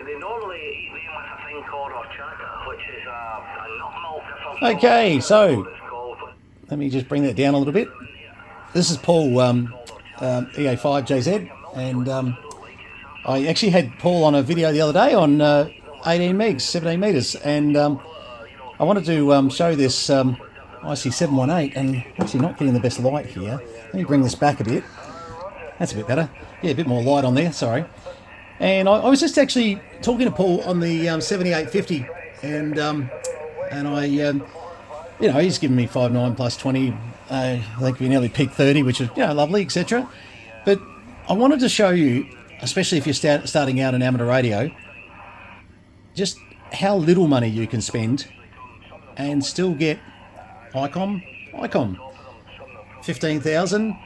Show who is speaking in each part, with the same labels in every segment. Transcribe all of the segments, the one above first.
Speaker 1: they normally eat them with a thing called horchata, which is a nut milk or something.
Speaker 2: Okay, so let me just bring that down a little bit. This is Paul, EA5JZ, and I actually had Paul on a video the other day on 18 megs, 17 meters, and I wanted to show this IC718, and actually not getting the best light here. Let me bring this back a bit. That's a bit better. Yeah, a bit more light on there, sorry. And I was just actually talking to Paul on the 7850, and I, you know, he's given me 5.9 plus 20. I think we nearly peaked 30, which is, you know, lovely, etc. But I wanted to show you, especially if you're starting out in amateur radio, just how little money you can spend and still get ICOM, 15,000,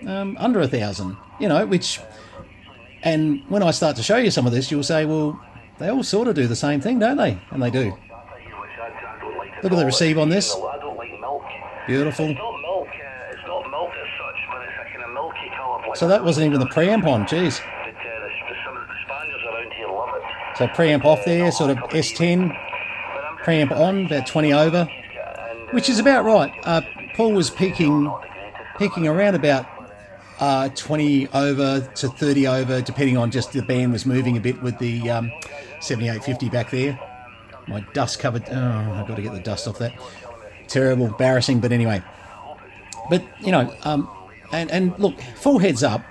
Speaker 2: under 1,000, you know, which, and when I start to show you some of this, you'll say, well, they all sort of do the same thing, don't they? And they do. Look at the receive on this.
Speaker 1: I don't like milk.
Speaker 2: Beautiful.
Speaker 1: It's not milk as such, but it's a kind of milky colour.
Speaker 2: So that wasn't even the preamp on, geez.
Speaker 1: But some of the Spaniards around here love it.
Speaker 2: So preamp off there, sort of S10. Preamp on, about 20 over, which is about right. Paul was peaking around about 20 over to 30 over, depending on just the band was moving a bit with the 7850 back there. My dust covered. Oh, I've got to get the dust off that. Terrible, embarrassing, but anyway. But you know, and look, full heads up.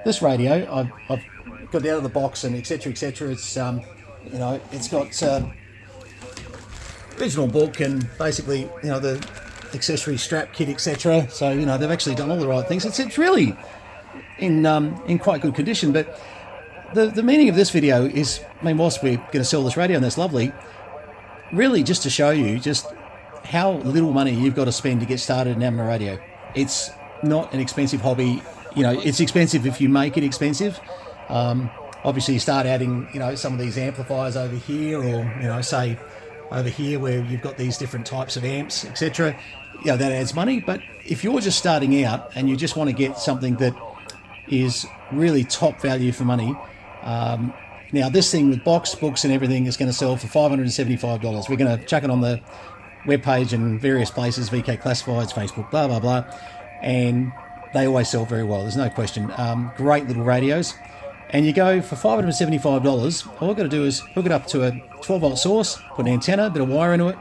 Speaker 2: This radio, I've got it out of the box and etc. etc. It's you know, it's got original book and basically, you know, the accessory strap kit, etc. So you know, they've actually done all the right things. It's really in quite good condition. But the meaning of this video is, I mean, whilst we're going to sell this radio and that's lovely, really just to show you just how little money you've got to spend to get started in amateur radio. It's not an expensive hobby. You know, it's expensive if you make it expensive. Obviously, you start adding, you know, some of these amplifiers over here, or you know, say over here where you've got these different types of amps, etc. You know, that adds money. But if you're just starting out and you just want to get something that is really top value for money, now this thing with books and everything is going to sell for $575. We're going to chuck it on the webpage and various places, VK Classifieds, Facebook, blah blah blah, and they always sell very well. There's no question. Great little radios. And you go for $575, all I've got to do is hook it up to a 12-volt source, put an antenna, a bit of wire into it,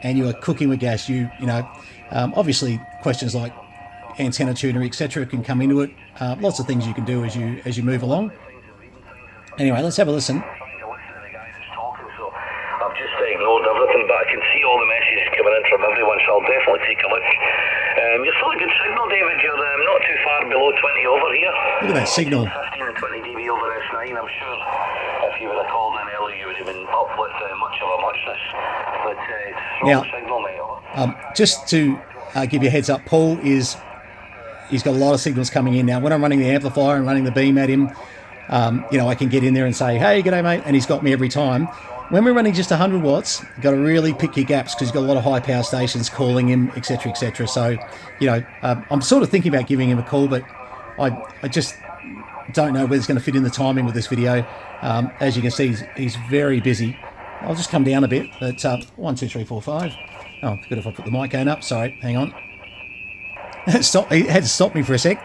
Speaker 2: and you are cooking with gas. You know, obviously questions like antenna tuner, etc. can come into it. Lots of things you can do as you move along. Anyway, let's have a listen.
Speaker 1: I've just ignored everything, but I can see all the messages coming in from everyone, so I'll definitely take a look. You're still a good signal, David. You're not too far below 20 over here.
Speaker 2: Look at that signal.
Speaker 1: 15 and 20 dB over S9. I'm sure if you would have called in earlier, you would have been up with much of a muchness. But it's strong signal, mate.
Speaker 2: Just to give you a heads up, Paul he's got a lot of signals coming in now. When I'm running the amplifier and running the beam at him, you know, I can get in there and say, hey, g'day, mate, and he's got me every time. When we're running just 100 watts, you've got to really pick your gaps because you've got a lot of high power stations calling him, etc., etc. So, you know, I'm sort of thinking about giving him a call, but I just don't know whether it's going to fit in the timing with this video. As you can see, he's very busy. I'll just come down a bit. But 1, 2, 3, 4, 5. Oh, good if I put the mic gain up. Sorry, hang on. It had to stop me for a sec.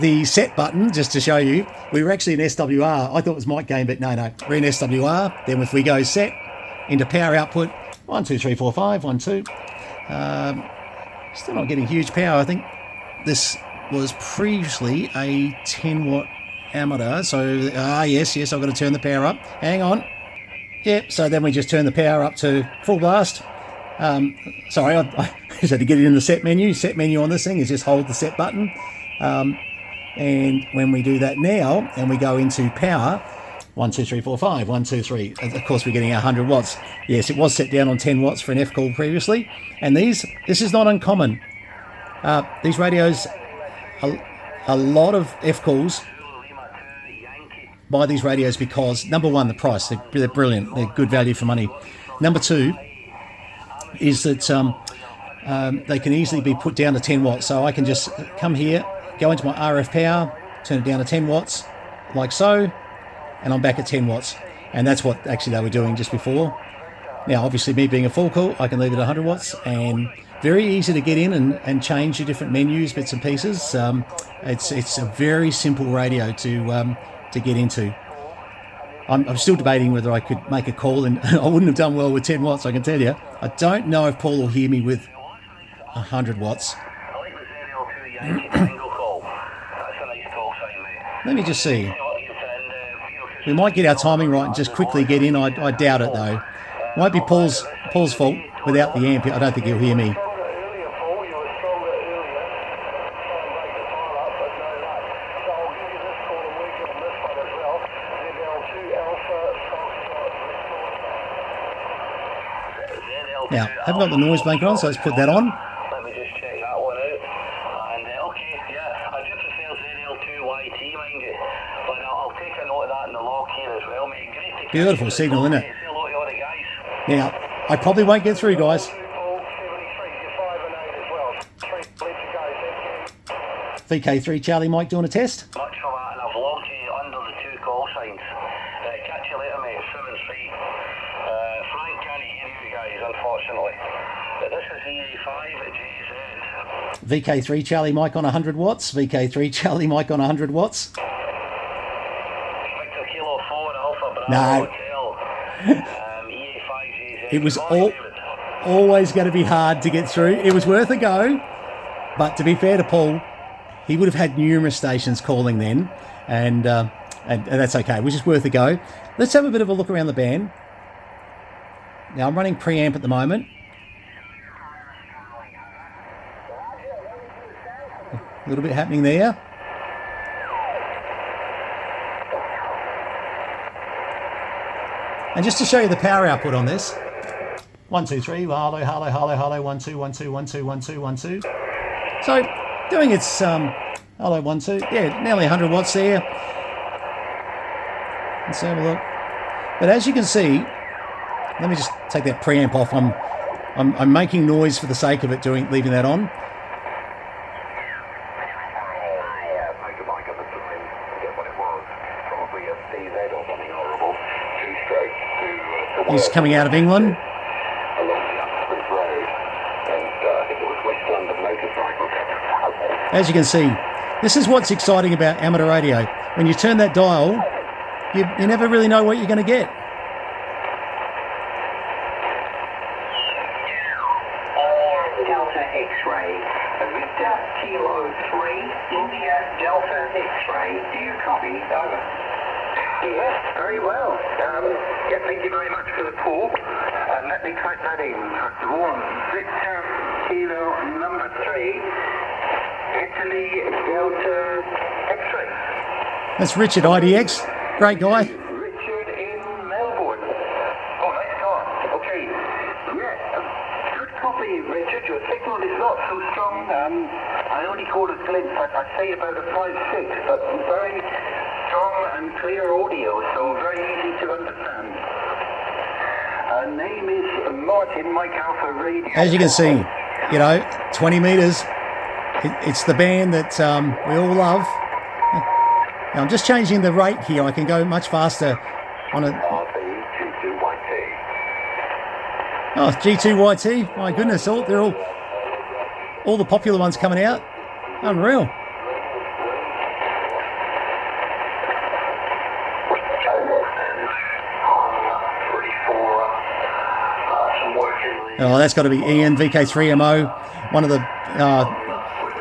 Speaker 2: The set button, just to show you, we were actually in SWR. I thought it was mic gain, but no, we're in SWR. Then if we go set into power output, 1, 2, 3, 4, 5, 1, 2. Still not getting huge power. I think this was previously a 10 watt ammeter. So, yes, I've got to turn the power up. Hang on. Yep, so then we just turn the power up to full blast. Sorry, I just had to get it in the set menu. Set menu on this thing is just hold the set button. And when we do that now, and we go into power, 1, 2, 3, 4, 5, 1, 2, 3. And of course, we're getting 100 watts. Yes, it was set down on 10 watts for an F-call previously. And this is not uncommon. These radios, a lot of F-calls buy these radios because, number one, the price. They're brilliant. They're good value for money. Number two is that they can easily be put down to 10 watts. So I can just come here, go into my RF power, turn it down to 10 watts, like so, and I'm back at 10 watts. And that's what actually they were doing just before. Now, obviously, me being a full call, I can leave it at 100 watts, and very easy to get in and change your different menus, bits and pieces. It's a very simple radio to get into. I'm still debating whether I could make a call, and I wouldn't have done well with 10 watts, I can tell you. I don't know if Paul will hear me with 100 watts. Let me just see. We might get our timing right and just quickly get in. I doubt it, though. Might be Paul's fault without the amp. I don't think he'll hear me. Now, I haven't got the noise blanket on, so let's put that on.
Speaker 1: Let me just check that one out. And okay, yeah, I do prefer ZL2YT, mind you. But I'll take a note of that in the log here as well, mate. Great to
Speaker 2: Beautiful signal, isn't it?
Speaker 1: say hello to all the guys.
Speaker 2: Now, I probably won't get through, guys. VK3 Charlie Mike doing a test.
Speaker 1: Much for that, and I've logged you under the 2 call signs. Catch you later, mate. 7-3. Frank can't hear you guys, unfortunately. But this is EA5 at JZ.
Speaker 2: VK3 Charlie Mike on 100 watts. VK3 Charlie Mike on 100 watts.
Speaker 1: Victor Kilo 4 Alpha Bravo
Speaker 2: No.
Speaker 1: Hotel. EA5 JZ.
Speaker 2: It was
Speaker 1: Good morning, David.
Speaker 2: always going to be hard to get through. It was worth a go. But to be fair to Paul, he would have had numerous stations calling then. And that's okay. It was just worth a go. Let's have a bit of a look around the band. Now, I'm running preamp at the moment. A little bit happening there. And just to show you the power output on this. 1, 2, 3. Hello, hello, hello, hello. 1, 2, 1, 2, 1, 2, 1, 2, 1, 2. So, doing its hello, 1, 2. Yeah, nearly 100 watts there. Let's have a look. But as you can see, let me just take that preamp off. I'm making noise for the sake of it, leaving that on. He's coming out of England. As you can see, this is what's exciting about amateur radio. When you turn that dial, you never really know what you're going to get.
Speaker 3: Delta X-ray, Victor Kilo 3, India Delta X-ray. Do you copy? Over. Yes, very well. Yeah, thank you very much for the call. Let me type that in. First of all, Victor Kilo number 3, Italy Delta X-ray.
Speaker 2: That's Richard IDX. Great guy.
Speaker 3: Richard in Melbourne. Oh, nice car. Okay. Yeah, good copy, Richard. Your signal is not so strong. I only caught a glimpse. I'd say about a 5.6, but very strong and clear audio, so very easy to understand. Name is Martin, Mike Alpha Radio.
Speaker 2: As you can see, 20 meters. It's the band that we all love. Now, I'm just changing the rate here. I can go much faster on a... Oh, G2YT. My goodness, they're all the popular ones coming out. Unreal. Oh, that's got to be Ian, VK3MO, one of the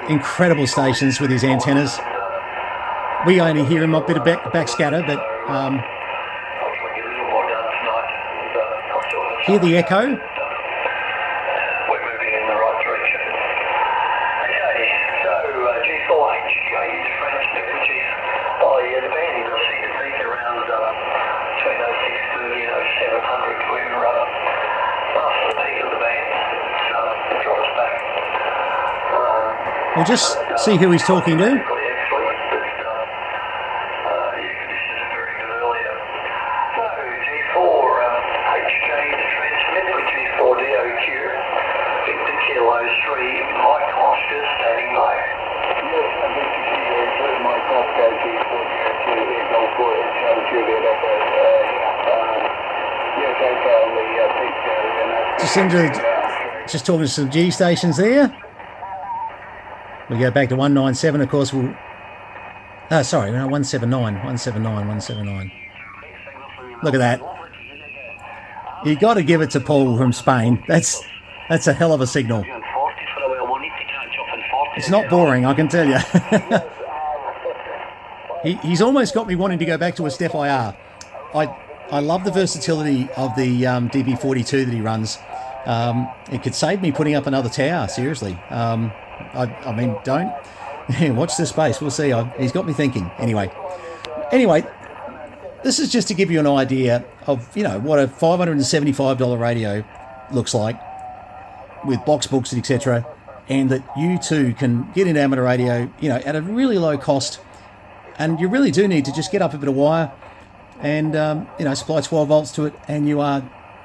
Speaker 2: incredible stations with his antennas. We only hear him a bit of backscatter, but hear the echo.
Speaker 1: We're moving in the right direction. Okay, so G4HJ transmit, which is by the band you'll see the peak around between 06 to 700. We're after the peak of the band, it drops back.
Speaker 2: We'll just see who he's talking to. just talking to some G stations there. We go back to 197, of course. We'll. Sorry, no, 179, 179, 179. Look at that. You got to give it to Paul from Spain. That's a hell of a signal. It's not boring, I can tell you. He's almost got me wanting to go back to a Steph IR. I love the versatility of the DB42 that he runs. It could save me putting up another tower, seriously. I mean, don't. Watch this space. We'll see. He's got me thinking. Anyway, this is just to give you an idea of, you know, what a $575 radio looks like with box books, etc., and that you too can get into amateur radio, you know, at a really low cost. And you really do need to just get up a bit of wire and, you know, supply 12 volts to it, and you are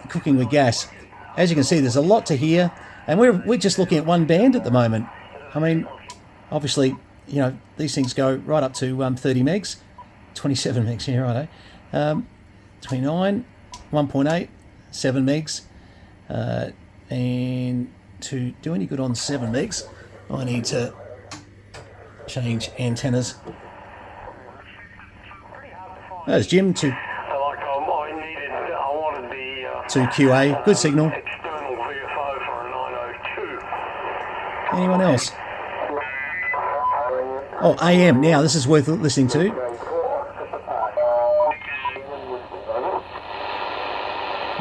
Speaker 2: cooking with gas. As you can see, there's a lot to hear, and we're just looking at one band at the moment. I mean, obviously, you know, these things go right up to 30 megs, 27 megs here, righto. 29, 1.8, 7 megs. And to do any good on 7 megs, I need to change antennas. There's Jim to QA. Good signal. Anyone else? Oh, AM. Now, this is worth listening to.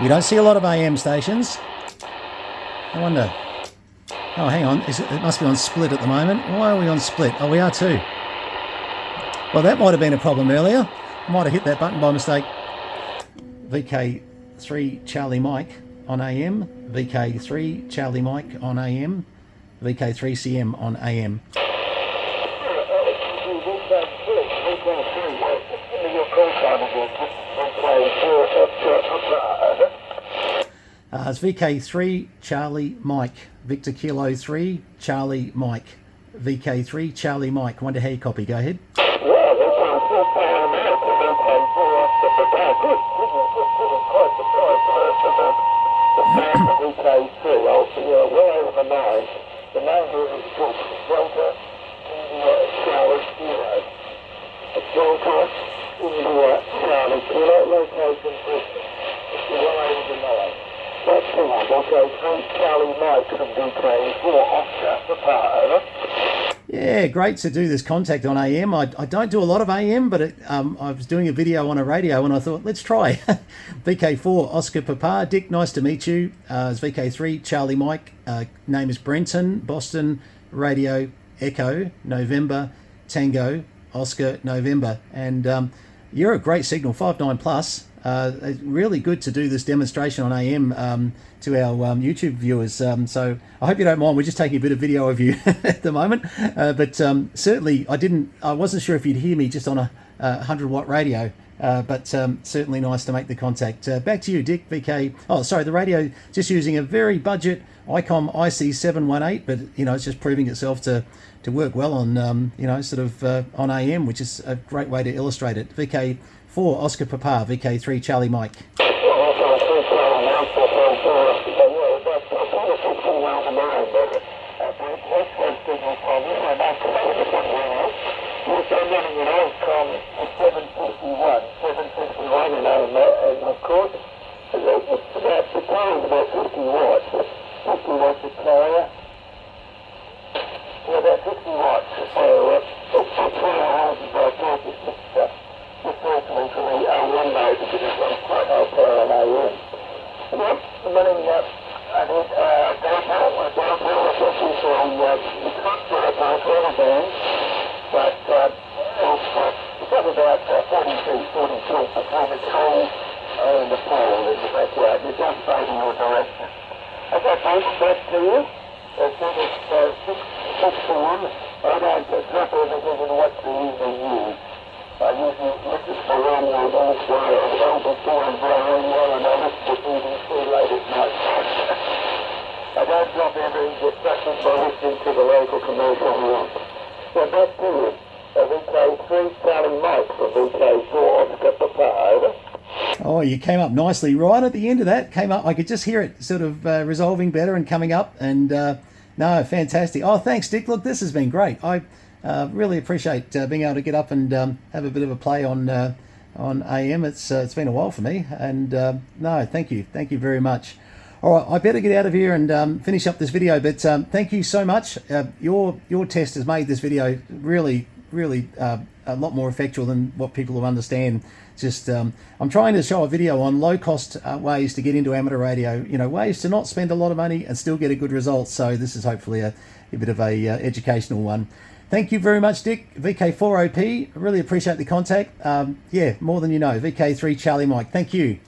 Speaker 2: We don't see a lot of AM stations. I wonder. Oh, hang on. It must be on split at the moment. Why are we on split? Oh, we are too. Well, that might have been a problem earlier. I might have hit that button by mistake. VK3 Charlie Mike on AM. VK3 Charlie Mike on AM. VK3 CM on AM. It's VK3 Charlie Mike. Victor Kilo 3 Charlie Mike. VK3 Charlie Mike. Wonder how you copy. Go ahead. Yeah, great to do this contact on AM. I don't do a lot of AM, but I was doing a video on a radio and I thought, let's try. VK4 Oscar Papa. Dick, nice to meet you. It's VK3 Charlie Mike. Name is Brenton. Boston Radio Echo November Tango Oscar November. And you're a great signal, 5.9 plus. It's really good to do this demonstration on AM to our YouTube viewers. So I hope you don't mind. We're just taking a bit of video of you at the moment. But certainly I wasn't sure if you'd hear me just on a 100-watt radio. But certainly nice to make the contact. Back to you, Dick. VK. Oh, sorry, the radio just using a very budget ICOM IC718, but you know it's just proving itself to work well on you know sort of on AM, which is a great way to illustrate it. VK4 Oscar Papa, VK3 Charlie Mike. Oh, you came up nicely right at the end of that. Came up, I could just hear it sort of resolving better and coming up. And no, fantastic. Oh, thanks, Dick. Look, this has been great. I really appreciate being able to get up and have a bit of a play on AM. It's been a while for me. And no, thank you very much. All right, I better get out of here and finish up this video. But thank you so much. Your test has made this video really a lot more effectual than what people will understand. Just I'm trying to show a video on low cost ways to get into amateur radio, ways to not spend a lot of money and still get a good result. So this is hopefully a bit of a educational one. Thank you very much, Dick. VK4OP, I really appreciate the contact. Yeah, more than you know. VK3 Charlie Mike, thank you.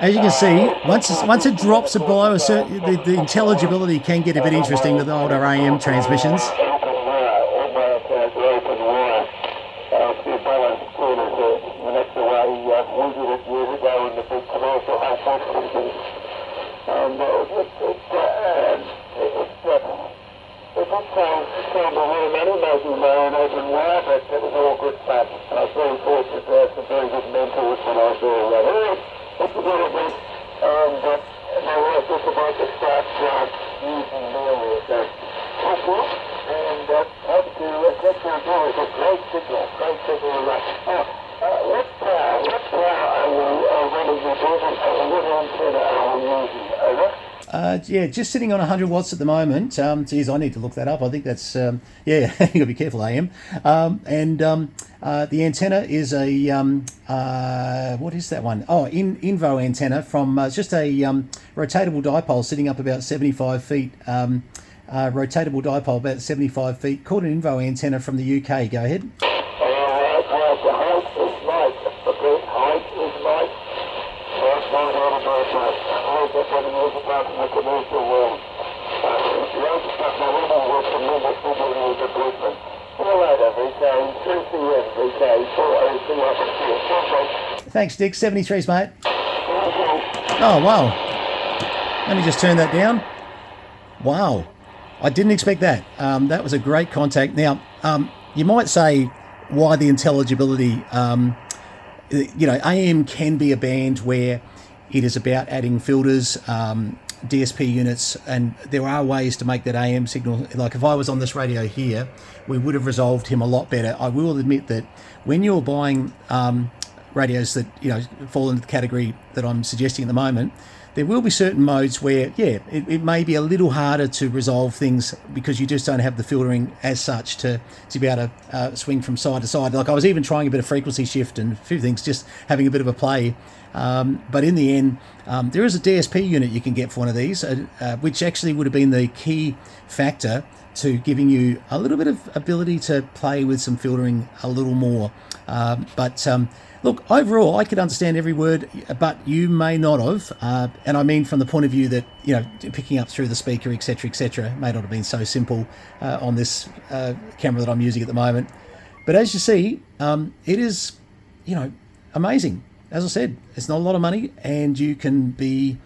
Speaker 2: As you can see, once it drops below a certain, the intelligibility can get a bit interesting with the older AM transmissions. Yeah, just sitting on 100 watts at the moment. Geez, I need to look that up. I think that's, yeah, you gotta be careful, AM. The antenna is a, what is that one? Oh, Invo antenna from just a rotatable dipole sitting up about 75 feet. Rotatable dipole about 75 feet, called an Invo antenna from the UK. Go ahead. Thanks, Dick. 73s, mate. Oh, wow. Let me just turn that down. Wow. I didn't expect that. That was a great contact. Now, you might say why the intelligibility. AM can be a band where it is about adding filters, DSP units, and there are ways to make that AM signal. Like if I was on this radio here, we would have resolved him a lot better. I will admit that when you're buying radios that fall into the category that I'm suggesting at the moment, there will be certain modes where, yeah, it may be a little harder to resolve things because you just don't have the filtering as such to be able to swing from side to side. Like I was even trying a bit of frequency shift and a few things, just having a bit of a play. But in the end, there is a DSP unit you can get for one of these, which actually would have been the key factor to giving you a little bit of ability to play with some filtering a little more. Look, overall, I could understand every word, but you may not have. And I mean from the point of view that, picking up through the speaker, etc., may not have been so simple on this camera that I'm using at the moment. But as you see, it is, amazing. As I said, it's not a lot of money, and you can be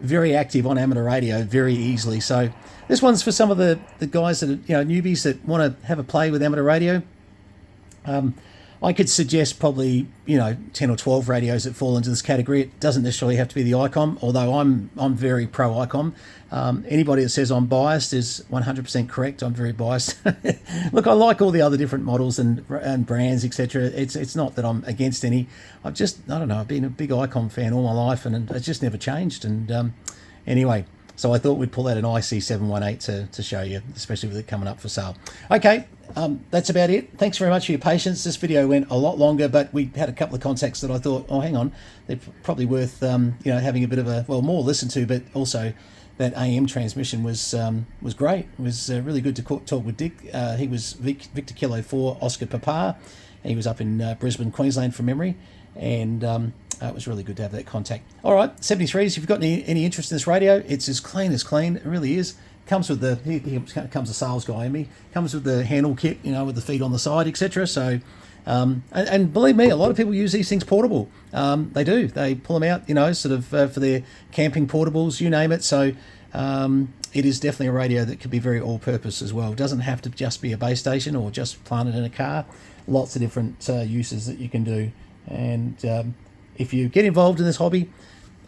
Speaker 2: very active on amateur radio very easily. So this one's for some of the guys that are, newbies that want to have a play with amateur radio. I could suggest probably 10 or 12 radios that fall into this category. It doesn't necessarily have to be the ICOM, although I'm very pro ICOM. Anybody that says I'm biased is 100% correct. I'm very biased. Look, I like all the other different models and brands, etc. It's not that I'm against any. I don't know. I've been a big ICOM fan all my life, and it's just never changed. And anyway. So I thought we'd pull out an IC718 to show you, especially with it coming up for sale. Okay, that's about it. Thanks very much for your patience. This video went a lot longer, but we had a couple of contacts that I thought, oh, hang on, they're probably worth having a bit of a, more listened to, but also that AM transmission was great. It was really good to talk with Dick. He was Victor Kilo 4 Oscar Papa. He was up in Brisbane, Queensland from memory. And it was really good to have that contact. All right, 73s. If you've got any interest in this radio, it's as clean as clean. It really is. Comes with the here comes the sales guy in me. Comes with the handle kit, you know, with the feet on the side, etc. So, and believe me, a lot of people use these things portable. They do. They pull them out, you know, sort of for their camping portables, you name it. So, it is definitely a radio that could be very all-purpose as well. It doesn't have to just be a base station or just planted in a car. Lots of different uses that you can do. And if you get involved in this hobby,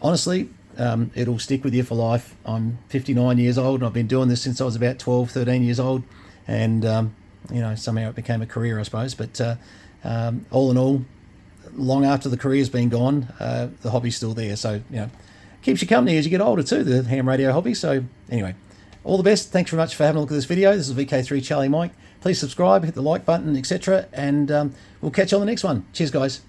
Speaker 2: honestly, it'll stick with you for life. I'm 59 years old, and I've been doing this since I was about 12, 13 years old. And, you know, somehow it became a career, I suppose. But all in all, long after the career's been gone, the hobby's still there. So, you know, keeps you company as you get older too, the ham radio hobby. So anyway, all the best. Thanks very much for having a look at this video. This is VK3 Charlie Mike. Please subscribe, hit the like button, etc. And we'll catch you on the next one. Cheers, guys.